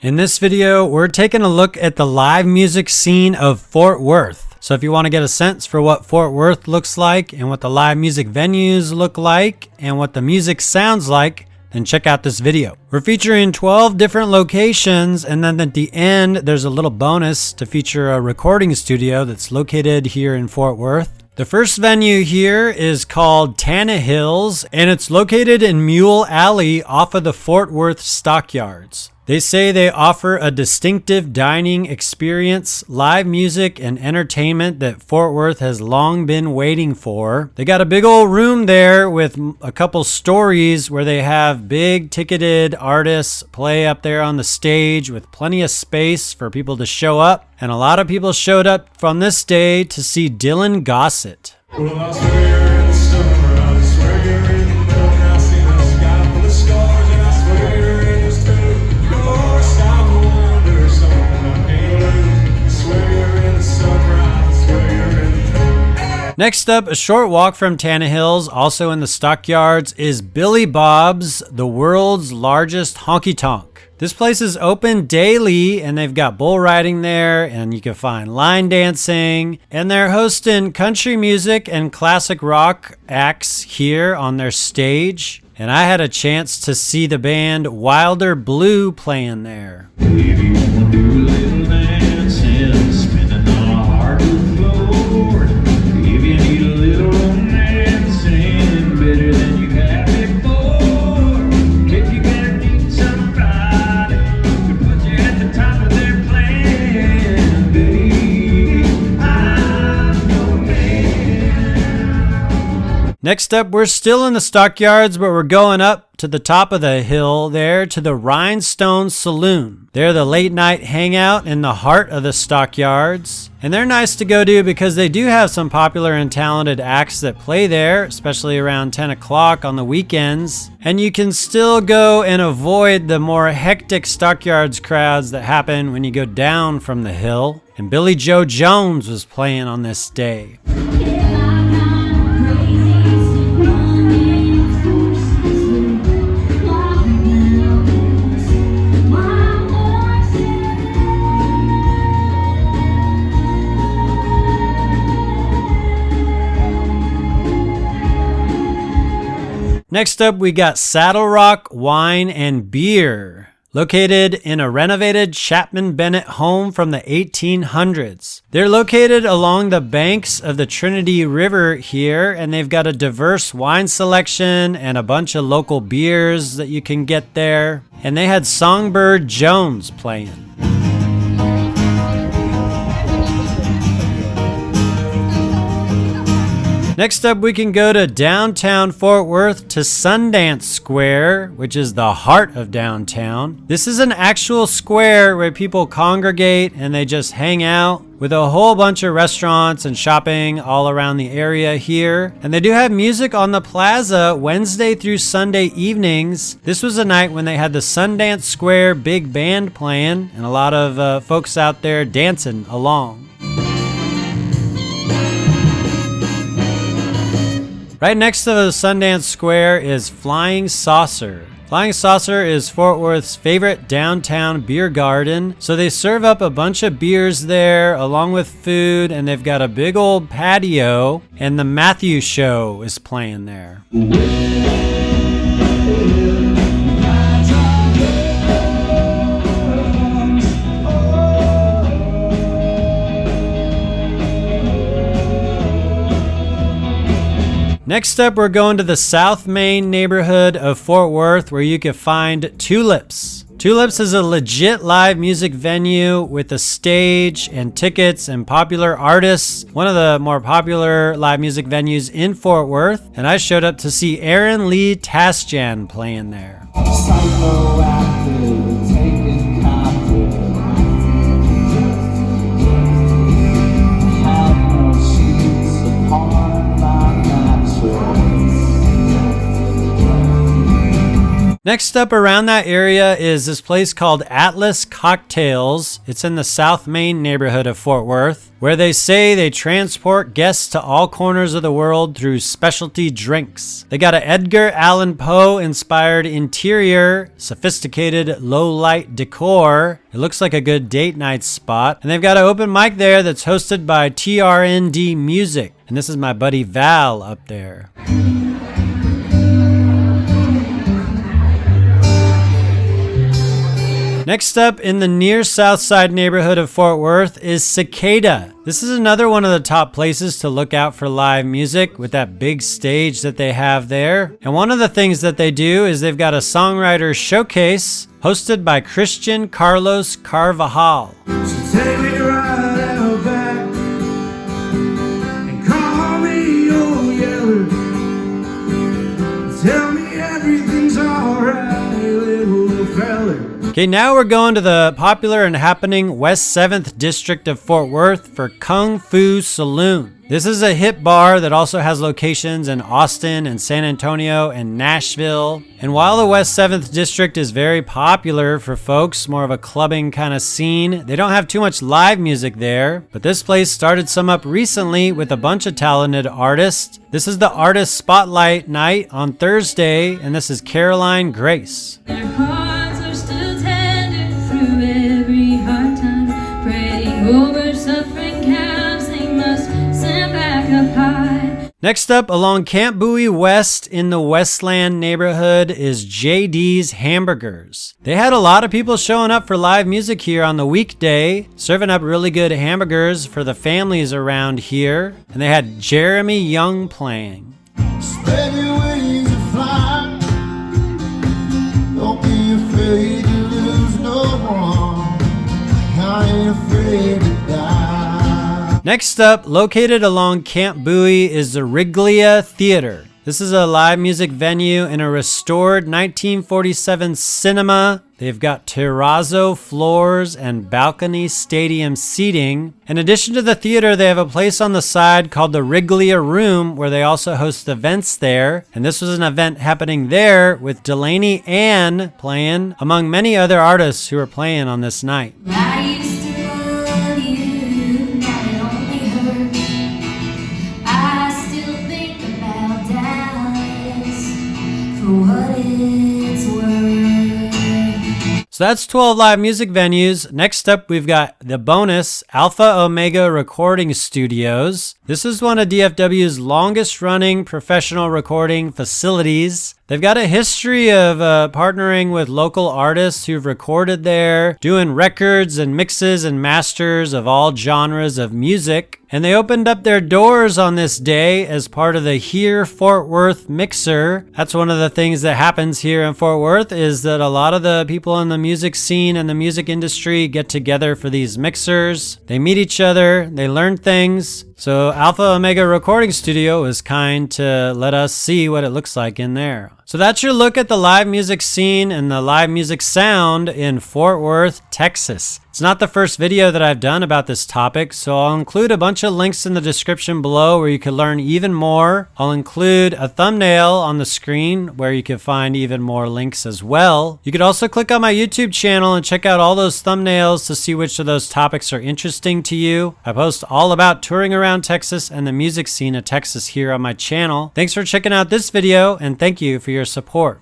In this video, we're taking a look at the live music scene of Fort Worth. So if you want to get a sense for what Fort Worth looks like and what the live music venues look like and what the music sounds like, then check out this video. We're featuring 12 different locations, and then at the end, there's a little bonus to feature a recording studio that's located here in Fort Worth. The first venue here is called Tannehill's, and it's located in Mule Alley off of the Fort Worth Stockyards. They say they offer a distinctive dining experience, live music, and entertainment that Fort Worth has long been waiting for. They got a big old room there with a couple stories where they have big ticketed artists play up there on the stage with plenty of space for people to show up. And a lot of people showed up from this day to see Dylan Gossett. Well, I swear in the summer, I swear you're in the moon. I see the sky full of stars, and I swear you're in this too. You're south wonder, something I can't lose. I swear you're in the sunrise, I swear you're in the Next up, a short walk from Tannehill's, also in the Stockyards, is Billie Bob's, the world's largest honky-tonk. This place is open daily, and they've got bull riding there, and you can find line dancing, and they're hosting country music and classic rock acts here on their stage. And I had a chance to see the band Wilder Blue playing there. If you wanna do a little dancing, spinning on a hardwood floor. If you need a little romancing, better than you had before. If you gotta need somebody to put you at the top of their plan, baby, I'm your man. Next up, we're still in the Stockyards, but we're going up to the top of the hill there to the Rhinestone Saloon. They're the late night hangout in the heart of the Stockyards. And they're nice to go to because they do have some popular and talented acts that play there, especially around 10 o'clock on the weekends. And you can still go and avoid the more hectic Stockyards crowds that happen when you go down from the hill. And Billy Joe Jones was playing on this day. Next up, we got Saddlerock Wine and Beer, located in a renovated Chapman Bennett home from the 1800s. They're located along the banks of the Trinity River here, and they've got a diverse wine selection and a bunch of local beers that you can get there. And they had Songbird Jones playing. Next up, we can go to downtown Fort Worth to Sundance Square, which is the heart of downtown. This is an actual square where people congregate and they just hang out with a whole bunch of restaurants and shopping all around the area here. And they do have music on the plaza Wednesday through Sunday evenings. This was a night when they had the Sundance Square big band playing and a lot of folks out there dancing along. Right next to the Sundance Square is Flying Saucer. Flying Saucer is Fort Worth's favorite downtown beer garden. So they serve up a bunch of beers there along with food, and they've got a big old patio, and the Matthew Show is playing there. Next up, we're going to the South Main neighborhood of Fort Worth where you can find Tulips. Tulips is a legit live music venue with a stage and tickets and popular artists. One of the more popular live music venues in Fort Worth. And I showed up to see Aaron Lee Tasjan playing there. Next up around that area is this place called Atlas Cocktails. It's in the South Main neighborhood of Fort Worth, where they say they transport guests to all corners of the world through specialty drinks. They got an Edgar Allan Poe inspired interior, sophisticated low light decor. It looks like a good date night spot. And they've got an open mic there that's hosted by TRND Music. And this is my buddy Val up there. Next up in the near south side neighborhood of Fort Worth is Cicada. This is another one of the top places to look out for live music with that big stage that they have there. And one of the things that they do is they've got a Songwriters Showcase hosted by Christian Carlos Carvajal. So take me right out back and call me old yeller. Tell me everything's alright, little feller. Okay, now we're going to the popular and happening West 7th District of Fort Worth for Kung Fu Saloon. This is a hip bar that also has locations in Austin and San Antonio and Nashville. And while the West 7th District is very popular for folks, more of a clubbing kind of scene, they don't have too much live music there. But this place started some up recently with a bunch of talented artists. This is the Artist Spotlight night on Thursday, and this is Caroline Grace. Their hearts are still tender through every hard time, praying over suffering calves they must send back up high. Next up along Camp Bowie West in the Westland neighborhood is JD's Hamburgers. They had a lot of people showing up for live music here on the weekday, serving up really good hamburgers for the families around here, and they had Jeremy Young playing. Spread your wings and fly. Don't be afraid to lose no one. I ain't afraid to die. Next up, located along Camp Bowie, is the Ridglea Theater. This is a live music venue in a restored 1947 cinema. They've got terrazzo floors and balcony stadium seating. In addition to the theater, they have a place on the side called the Ridglea Room where they also host events there. And this was an event happening there with Delaney Ann playing, among many other artists who were playing on this night. I used to love you, now it only hurts. I still think about Dallas for what it's worth. So that's 12 live music venues. Next up, we've got the bonus Alpha Omega Recording Studios. This is one of DFW's longest running professional recording facilities. They've got a history of partnering with local artists who've recorded there, doing records and mixes and masters of all genres of music. And they opened up their doors on this day as part of the Here Fort Worth Mixer. That's one of the things that happens here in Fort Worth, is that a lot of the people in the music scene and the music industry get together for these mixers. They meet each other, they learn things. So Alpha Omega Recording Studio is kind to let us see what it looks like in there. So that's your look at the live music scene and the live music sound in Fort Worth, Texas. It's not the first video that I've done about this topic, so I'll include a bunch of links in the description below where you can learn even more. I'll include a thumbnail on the screen where you can find even more links as well. You could also click on my YouTube channel and check out all those thumbnails to see which of those topics are interesting to you. I post all about touring around Texas and the music scene of Texas here on my channel. Thanks for checking out this video, and thank you for your support.